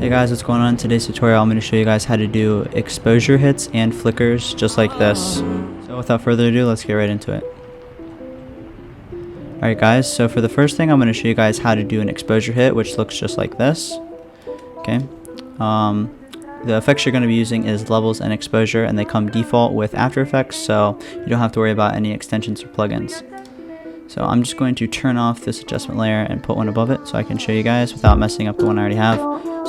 Hey guys, what's going on? In today's tutorial I'm going to show you guys how to do exposure hits and flickers just like this. So without further ado, let's get right into it. Alright guys, so for the first thing I'm going to show you guys how to do an exposure hit, which looks just like this. Okay. The effects you're going to be using is levels and exposure, and they come default with After Effects, so you don't have to worry about any extensions or plugins. So I'm just going to turn off this adjustment layer and put one above it so I can show you guys without messing up the one I already have.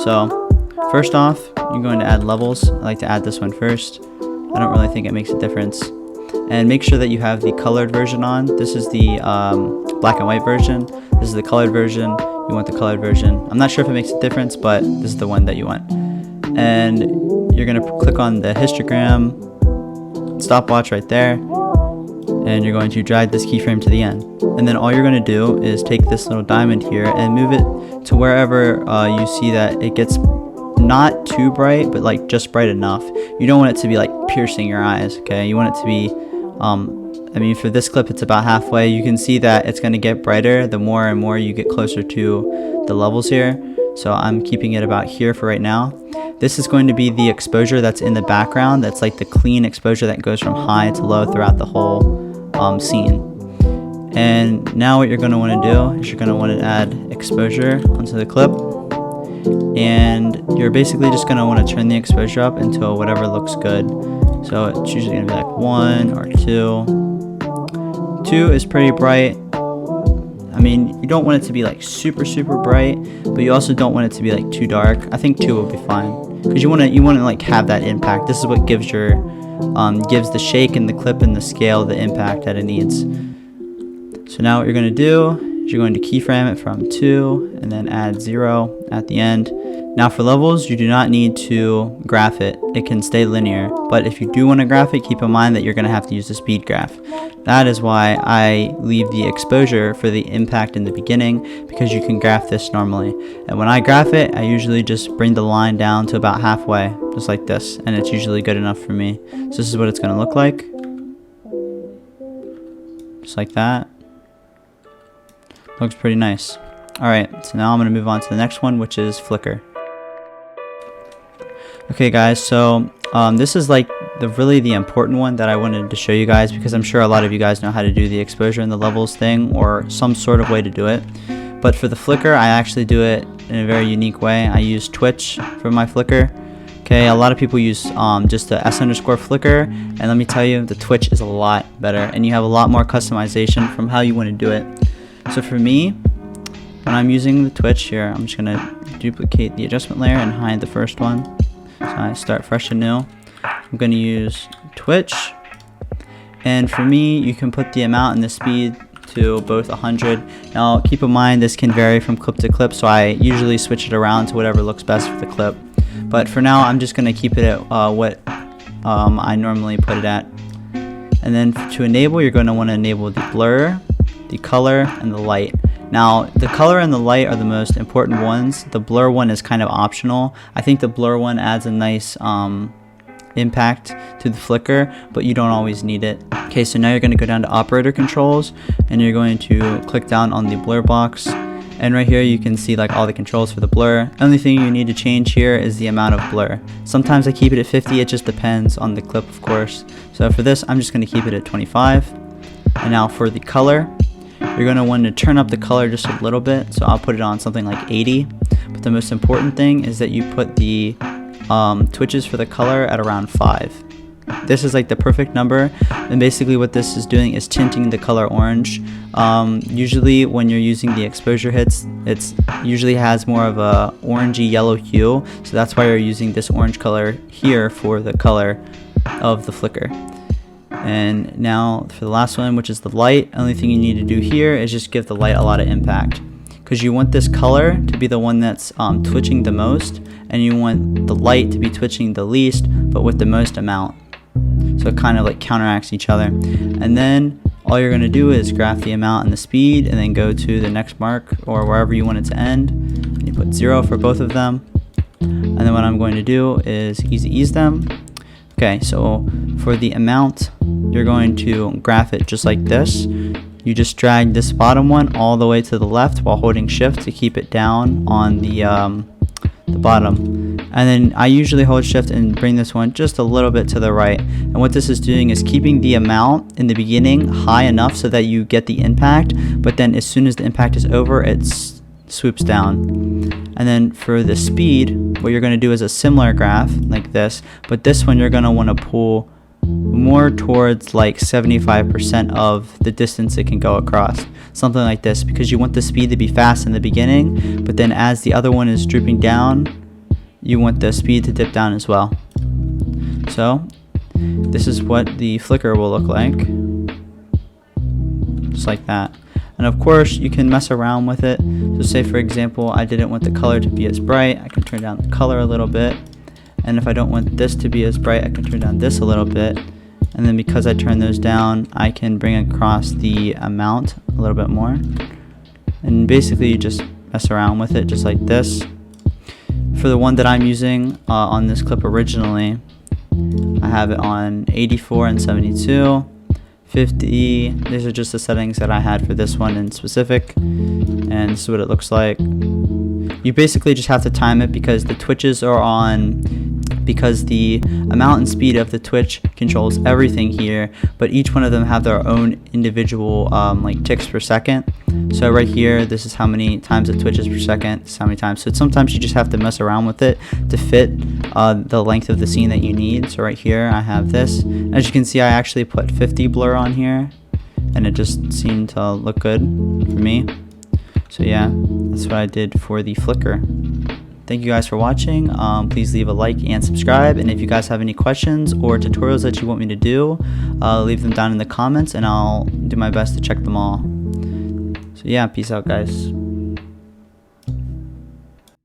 So first off, you're going to add levels. I like to add this one first. I don't really think it makes a difference. And make sure that you have the colored version on. This is the black and white version. This is the colored version. You want the colored version. I'm not sure if it makes a difference, but this is the one that you want. And you're going to click on the histogram stopwatch right there. And you're going to drag this keyframe to the end. And then all you're going to do is take this little diamond here and move it to wherever you see that it gets not too bright, but like just bright enough. You don't want it to be like piercing your eyes, okay? You want it to be, I mean, for this clip it's about halfway. You can see that it's going to get brighter the more and more you get closer to the levels here. So I'm keeping it about here for right now. This is going to be the exposure that's in the background. That's like the clean exposure that goes from high to low throughout the whole scene. And now what you're going to want to do is you're going to want to add exposure onto the clip, and you're basically just going to want to turn the exposure up until whatever looks good. So it's usually going to be like 1 or 2. 2 is pretty bright. I mean, you don't want it to be like super bright, but you also don't want it to be like too dark. I think 2 will be fine, because you want to like have that impact. This is what gives your gives the shake and the clip and the scale the impact that it needs. So now what you're going to do is you're going to keyframe it from 2 and then add 0 at the end. Now for levels, you do not need to graph it. It can stay linear. But if you do want to graph it, keep in mind that you're going to have to use the speed graph. That is why I leave the exposure for the impact in the beginning, because you can graph this normally. And when I graph it, I usually just bring the line down to about halfway, just like this. And it's usually good enough for me. So this is what it's going to look like. Just like that. Looks pretty nice. Alright, so now I'm going to move on to the next one, which is flicker. Okay guys, so this is like really the important one that I wanted to show you guys, because I'm sure a lot of you guys know how to do the exposure and the levels thing, or some sort of way to do it. But for the flicker, I actually do it in a very unique way. I use Twitch for my flicker. Okay, a lot of people use just the S_flicker, and let me tell you, the Twitch is a lot better, and you have a lot more customization from how you want to do it. So for me, when I'm using the Twitch here, I'm just going to duplicate the adjustment layer and hide the first one. So I start fresh and new. I'm going to use Twitch, and for me, you can put the amount and the speed to both 100. Now keep in mind this can vary from clip to clip, so I usually switch it around to whatever looks best for the clip. But for now, I'm just going to keep it at what I normally put it at. And then to enable, you're going to want to enable the blur, the color, and the light. Now, the color and the light are the most important ones. The blur one is kind of optional. I think the blur one adds a nice impact to the flicker, but you don't always need it. Okay, so now you're going to go down to operator controls, and you're going to click down on the blur box. And right here you can see like all the controls for the blur. Only thing you need to change here is the amount of blur. Sometimes I keep it at 50, it just depends on the clip, of course. So for this, I'm just going to keep it at 25. And now for the color, you're going to want to turn up the color just a little bit, so I'll put it on something like 80. But the most important thing is that you put the twitches for the color at around 5. This is like the perfect number, and basically what this is doing is tinting the color orange. Usually when you're using the exposure hits, it usually has more of a orangey yellow hue, so that's why you're using this orange color here for the color of the flicker. And now for the last one, which is the light, only thing you need to do here is just give the light a lot of impact, because you want this color to be the one that's twitching the most, and you want the light to be twitching the least but with the most amount, so it kind of like counteracts each other. And then all you're going to do is graph the amount and the speed, and then go to the next mark or wherever you want it to end, and you put 0 for both of them. And then what I'm going to do is easy ease them. Okay, so for the amount, you're going to graph it just like this. You just drag this bottom one all the way to the left while holding shift to keep it down on the the bottom. And then I usually hold shift and bring this one just a little bit to the right. And what this is doing is keeping the amount in the beginning high enough so that you get the impact, but then as soon as the impact is over, it swoops down. And then for the speed, what you're going to do is a similar graph like this, but this one you're going to want to pull more towards like 75% of the distance it can go across, something like this, because you want the speed to be fast in the beginning, but then as the other one is drooping down, you want the speed to dip down as well. So this is what the flicker will look like, just like that. And of course you can mess around with it. So say for example I didn't want the color to be as bright, I can turn down the color a little bit. And if I don't want this to be as bright, I can turn down this a little bit. And then because I turn those down, I can bring across the amount a little bit more. And basically you just mess around with it just like this. For the one that I'm using on this clip originally, I have it on 84 and 72, 50. These are just the settings that I had for this one in specific, and this is what it looks like. You basically just have to time it because the twitches are on, because the amount and speed of the twitch controls everything here, but each one of them have their own individual like ticks per second. So right here, this is how many times it twitches per second, this is how many times. So sometimes you just have to mess around with it to fit the length of the scene that you need. So right here I have this. As you can see, I actually put 50 blur on here and it just seemed to look good for me. So yeah, that's what I did for the flicker. Thank you guys for watching. Please leave a like and subscribe, and if you guys have any questions or tutorials that you want me to do, leave them down in the comments and I'll do my best to check them all. So yeah, peace out guys.